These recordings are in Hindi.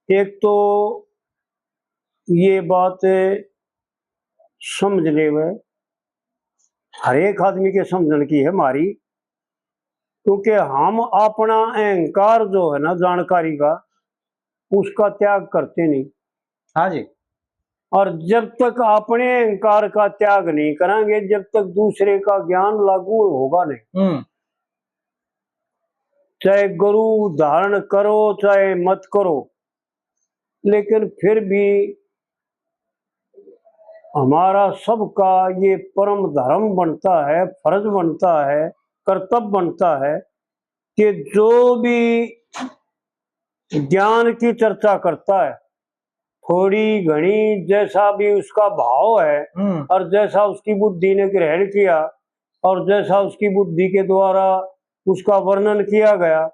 एक तो ये बात समझ ले वह हर एक आदमी के समझने की है हमारी, क्योंकि हम अपना अहंकार जो है ना जानकारी का, उसका त्याग करते नहीं। हाँ जी। और जब तक अपने अहंकार का त्याग नहीं करेंगे, जब तक दूसरे का ज्ञान लागू होगा नहीं। चाहे गुरु धारण करो चाहे मत करो, लेकिन फिर भी हमारा सबका ये परम धर्म बनता है, फर्ज बनता है, कर्तव्य बनता है कि जो भी ज्ञान की चर्चा करता है, थोड़ी घनी जैसा भी उसका भाव है और जैसा उसकी बुद्धि ने ग्रहण किया और जैसा उसकी बुद्धि के द्वारा उसका वर्णन किया गया,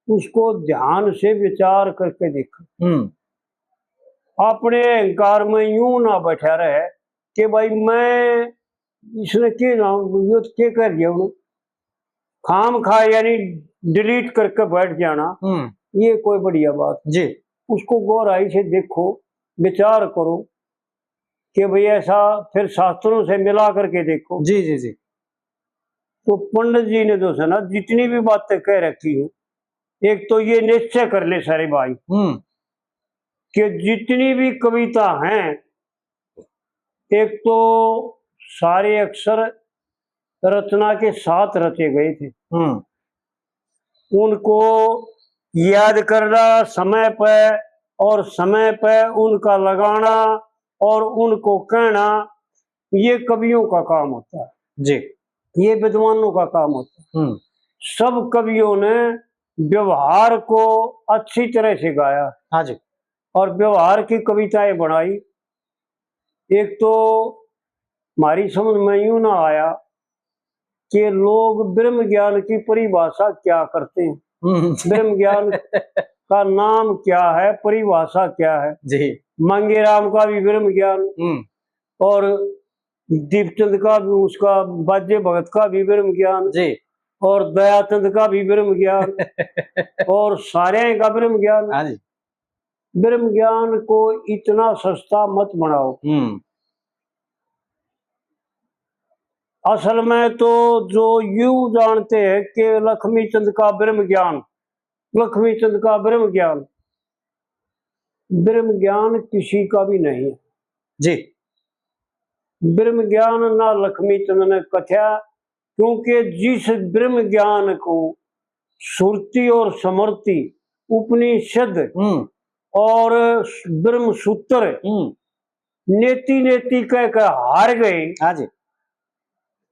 उसको ध्यान से विचार करके देखो। अपने अहंकार में यूं ना बैठा रहे कि भाई मैं इसने के नाम के कर दिया उन्हें खाम खा, यानी डिलीट करके बैठ जाना, ये कोई बढ़िया बात जी। उसको गहराई से देखो, विचार करो कि भाई ऐसा फिर शास्त्रों से मिला करके देखो। जी जी जी। तो पंडित जी ने जो है ना जितनी भी बातें कह रखी है, एक तो ये निश्चय कर ले सारे भाई कि जितनी भी कविता हैं, एक तो सारे अक्षर रचना के साथ रचे गए थे, उनको याद करना समय पर और समय पर उनका लगाना और उनको कहना, ये कवियों का काम होता है जी, ये विद्वानों का काम होता है। सब कवियों ने व्यवहार को अच्छी तरह से गाया। हाँ जी। और व्यवहार की कविताएं बनाई। एक तो हमारी समझ में यूं ना आया कि लोग ब्रह्म ज्ञान की परिभाषा क्या करते हैं, ब्रह्म ज्ञान का नाम क्या है, परिभाषा क्या है जी। मंगेराम का भी ब्रह्म ज्ञान और दीपचंद का भी, उसका बाज्य भगत का भी ब्रह्म ज्ञान जी, और दयाचंद का भी ब्रह्म ज्ञान और सारे का ब्रह्म ज्ञान। हाँ जी। ब्रह्म ज्ञान को इतना सस्ता मत बनाओ। असल में तो जो यूं जानते हैं कि लक्ष्मी चंद का ब्रह्म ज्ञान, लक्ष्मी चंद का ब्रह्म ज्ञान, ब्रह्म ज्ञान किसी का भी नहीं है जी। ब्रह्म ज्ञान ना लक्ष्मी चंद ने कथया, क्योंकि जिस ब्रह्म ज्ञान को सुरति और समर्ति उपनिषद और ब्रह्म सूत्र नेति नेति कहकर हार गए, हाँ जी,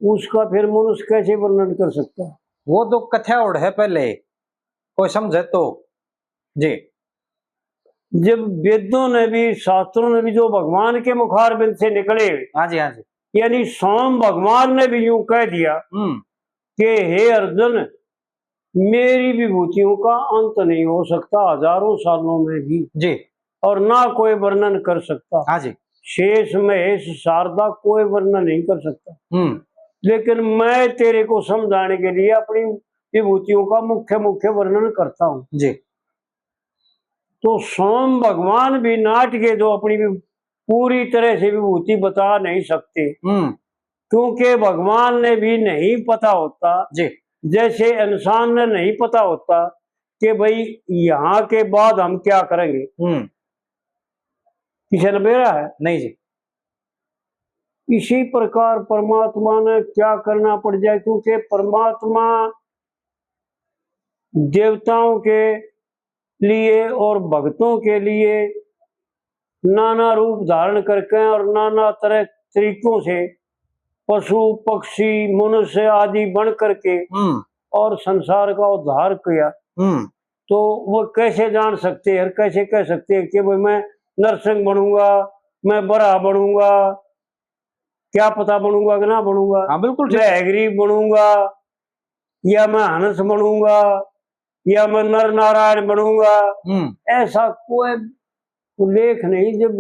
उसका फिर मनुष्य कैसे वर्णन कर सकता है? वो तो कथ्या उड़ है पहले कोई समझे तो। जी। जब वेदों ने भी शास्त्रों ने भी जो भगवान के मुखारबिंद से निकले, हाँ जी हाँ जी, यानी सोम भगवान ने भी यूं कह दिया कि हे अर्जुन, मेरी विभूतियों का अंत नहीं हो सकता हजारों सालों में भी जी, और ना कोई वर्णन कर सकता। हाँ जी। शेष महेश शारदा कोई वर्णन नहीं कर सकता, लेकिन मैं तेरे को समझाने के लिए अपनी विभूतियों का मुख्य मुख्य वर्णन करता हूँ जी। तो सोम भगवान भी नाट के जो अपनी पूरी तरह से विभूति बता नहीं सकते, क्योंकि भगवान ने भी नहीं पता होता जी, जैसे इंसान ने नहीं पता होता कि भाई यहाँ के बाद हम क्या करेंगे। किसी ने बेरा है नहीं जी। इसी प्रकार परमात्मा ने क्या करना पड़ जाए, क्योंकि परमात्मा देवताओं के लिए और भक्तों के लिए नाना रूप धारण करके और नाना तरह तरीकों से पशु पक्षी मनुष्य आदि बन करके और संसार का उद्धार किया। तो वो कैसे जान सकते हैं, कैसे कह सकते हैं कि भाई मैं नरसिंह बनूंगा, मैं बरा बनूंगा, क्या पता बनूंगा कि ना बनूंगा। हाँ बिल्कुल, मैं हैगरी बनूंगा या मैं हंस बनूंगा या मैं नर नारायण बनूंगा, ऐसा कोई उल्लेख नहीं। जब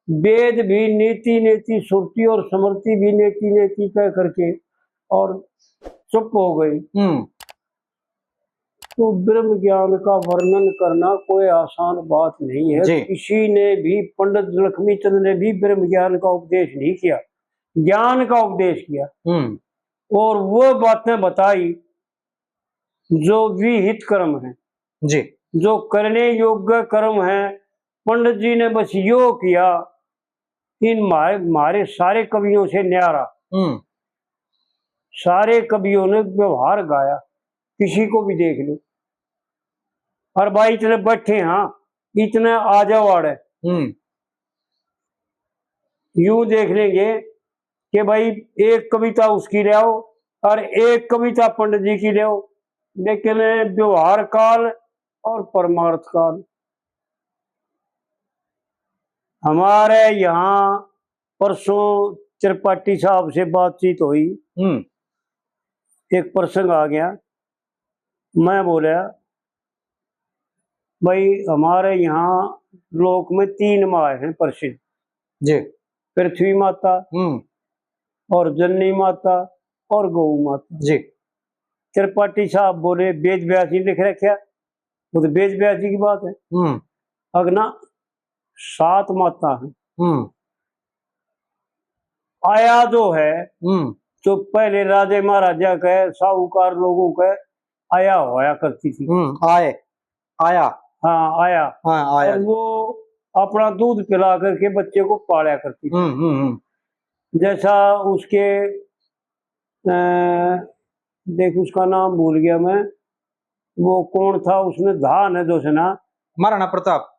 वेद भी नीति नेति सुरति और समृति भी नेति नेति कह करके और चुप हो गई, तो ब्रह्म ज्ञान का वर्णन करना कोई आसान बात नहीं है। जी। किसी ने भी, पंडित लक्ष्मी चंद ने भी ब्रह्म ज्ञान का उपदेश नहीं किया, ज्ञान का उपदेश किया और वो बातें बताई जो विहित कर्म है, जी। जो करने योग्य कर्म है। पंडित जी ने बस यो किया, इन हमारे सारे कवियों से न्यारा, सारे कवियों ने व्यवहार गाया, किसी को भी देख लो। और भाई इतने बैठे, हाँ इतने आजावाड़ है, यूं देख लेंगे कि भाई एक कविता उसकी ले आओ और एक कविता पंडित जी की ले आओ, लेकिन व्यवहार काल और परमार्थ काल। हमारे यहाँ परसों त्रिपाठी साहब से बातचीत हुई, एक प्रसंग आ गया, मैं बोला भाई हमारे यहाँ लोक में 3 माँ हैं प्रसिद्ध जी। पृथ्वी माता और जननी माता और गौ माता जी। त्रिपाठी साहब बोले वेद व्यास जी लिख रखा, वो तो वेद व्यास जी की बात है। अगना 7 माता है। आया जो है तो पहले राजे महाराजा के साहूकार लोगों के आया होया करती थी। आया। हाँ आया। और वो अपना दूध पिला करके बच्चे को पाला करती थी। जैसा उसके देख उसका नाम भूल गया मैं, वो कौन था, उसने धान है जो से ना, महाराणा प्रताप।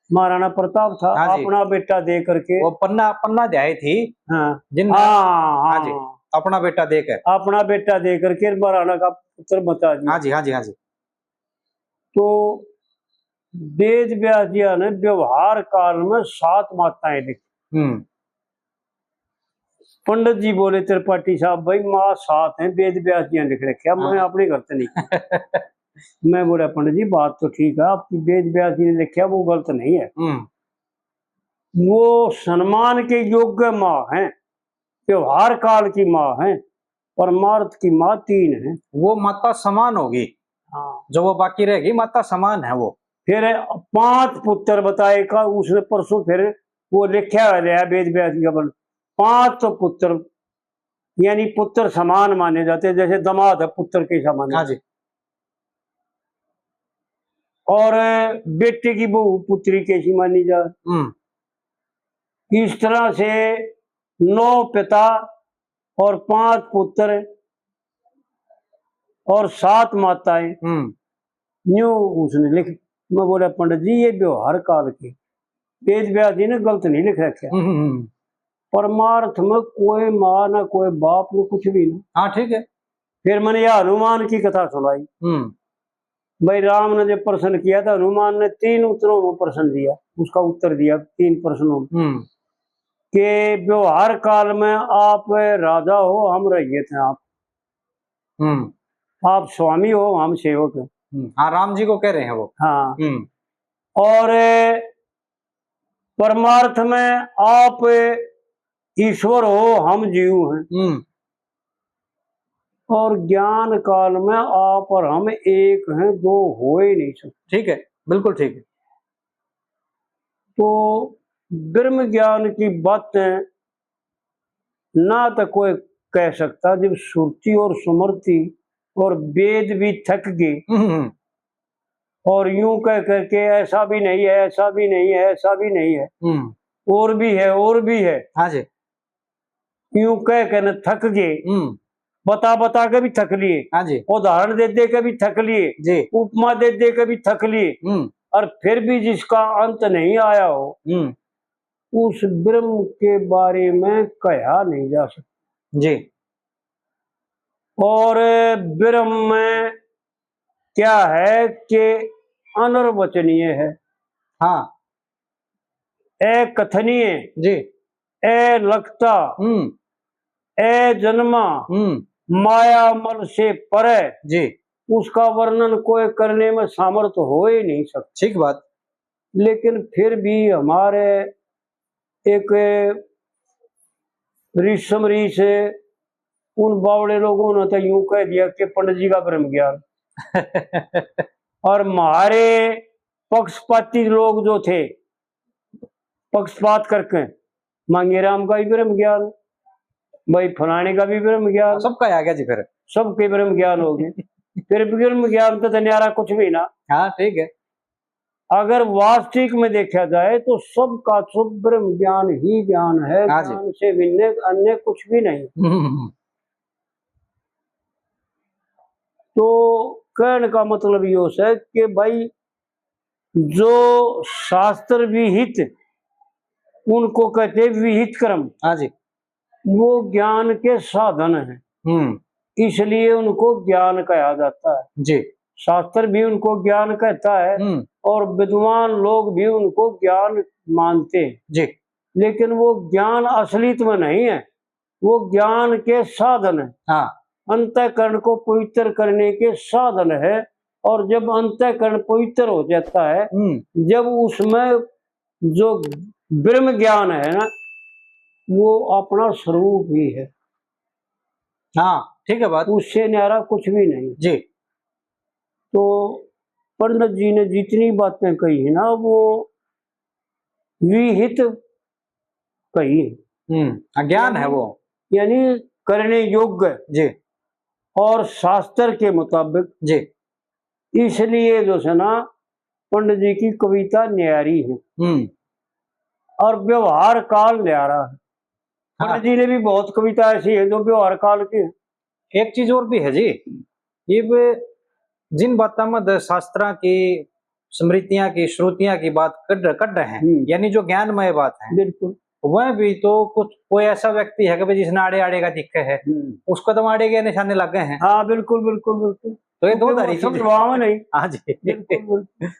महाराणा प्रताप था। हाँ अपना बेटा दे करके, वो पन्ना ध्याय थी। हाँ हाँ जी, अपना बेटा देकर, अपना बेटा दे करके महाराणा का पुत्र बता दिया। हाँ जी, हाँ जी, हाँ जी। तो वेद व्यास जी ने व्यवहार काल में 7 माताएं लिखी। पंडित जी बोले त्रिपाठी साहब भाई माँ 7 हैं, वेद व्यास जी ने लिख रखे, मैं अपने घर से नहीं। मैं बोला पंडित जी बात तो ठीक है, आपकी वेद व्यास जी ने लिखा वो गलत नहीं है, वो सम्मान के योग्य माँ हैं, व्यवहार काल की माँ है, परमार्थ की माँ 3 है। वो माता समान होगी। हाँ, जो वो बाकी रहेगी माता समान है वो। फिर 5 पुत्र बताए का उसने परसों फिर वो लिखा है वेद व्यास जी का, 5 तो पुत्र यानी पुत्र समान माने जाते, जैसे दामाद है पुत्र के समान। हाँ जी। और बेटे की बहू पुत्री कैसी मानी जाए। इस तरह से 9 पिता और 5 पुत्र और 7 माताएं, न्यू उसने लिख। मैं बोला पंडित जी ये व्यवहार काल के वेद व्यास जी ने गलत नहीं लिख रखा, परमार्थ में कोई माँ ना कोई बाप न कुछ भी ना। हाँ ठीक है। फिर मैंने यह हनुमान की कथा सुनाई। भाई राम ने जब प्रश्न किया था, हनुमान ने 3 उत्तरों में प्रश्न दिया, उसका उत्तर दिया 3 प्रश्नों में कि व्यवहार काल में आप राजा हो हम रैयत हैं, आप स्वामी हो हम सेवक हैं। हाँ राम जी को कह रहे हैं वो। हाँ। और परमार्थ में आप ईश्वर हो हम जीव हैं। और ज्ञान काल में आप और हम एक हैं, 2 हो ही नहीं सकते। ठीक है, बिल्कुल ठीक है। तो ब्रह्म ज्ञान की बातें ना तो कोई कह सकता, जब श्रुति और स्मृति और वेद भी थक गए और यूं कह करके ऐसा भी नहीं है, ऐसा भी नहीं है, ऐसा भी नहीं है, और भी है, और भी है, हाँ जी, यूं कह कर थक गए, बता बता के भी थक लिए, हाँ जी, उदाहरण दे दे के भी थक लिए जी, उपमा दे दे के भी थक लिए, और फिर भी जिसका अंत नहीं आया हो उस ब्रह्म के बारे में कहा नहीं जा सकता जी। और ब्रह्म में क्या है कि अनिर्वचनीय है, हाँ, अकथनीय जी, लगता, जन्मा, माया मल से परे जी, उसका वर्णन कोई करने में सामर्थ्य हो ही नहीं सकता। ठीक बात। लेकिन फिर भी हमारे एक ऋषि से उन बावड़े लोगों ने तो यूं कह दिया कि पंडित जी का ब्रह्म ज्ञान, और हमारे पक्षपाती लोग जो थे, पक्षपात करके मांगेराम का भी ब्रह्म ज्ञान, भाई फलाने का भी ब्रह्म ज्ञान, सबका आ गया जी फिर। सबके ब्रह्म ज्ञान हो गए। फिर ब्रह्म ज्ञान तो न्यारा कुछ भी ना। हाँ ठीक है। अगर वास्तविक में देखा जाए तो सबका सब ब्रह्म ज्ञान ही ज्ञान है, हाँ जी। ज्ञान से भिन्न अन्य कुछ भी नहीं। तो कहने का मतलब ये है कि भाई जो शास्त्र विहित, उनको कहते हैं विहित कर्म। हाँ जी। वो ज्ञान के साधन है, इसलिए उनको ज्ञान कहा जाता है जी। शास्त्र भी उनको ज्ञान कहता है और विद्वान लोग भी उनको ज्ञान मानते हैं जी। लेकिन वो ज्ञान असलियत में नहीं है, वो ज्ञान के साधन है। हाँ। अंतःकरण को पवित्र करने के साधन है। और जब अंतःकरण पवित्र हो जाता है, जब उसमें जो ब्रह्म ज्ञान है ना, वो अपना स्वरूप ही है। हाँ ठीक है बात, उससे न्यारा कुछ भी नहीं जी। तो पंडित जी ने जितनी बातें कही है ना, वो विहित कही है। ज्ञान है वो, यानी करने योग्य जी। और शास्त्र के मुताबिक जी। इसलिए जो है ना, पंडित जी की कविता न्यारी है और व्यवहार काल न्यारा है। पंडित जी ने भी बहुत कविता ऐसी है जो व्यवहार काल की है। एक चीज और भी है जी, ये जिन बातों में शास्त्रा की, स्मृतियां की, श्रुतियां की बात कर रहे हैं, यानी जो ज्ञानमय बात है, बिल्कुल वह भी तो कुछ कोई ऐसा व्यक्ति है कि भाई जिसने आड़े आड़े का दिखे है, उसको तो आड़े के निशाने लग गए हैं। हाँ बिल्कुल बिल्कुल बिल्कुल। तो ये दो तरीके नहीं। हाँ जी। बिल्कुल।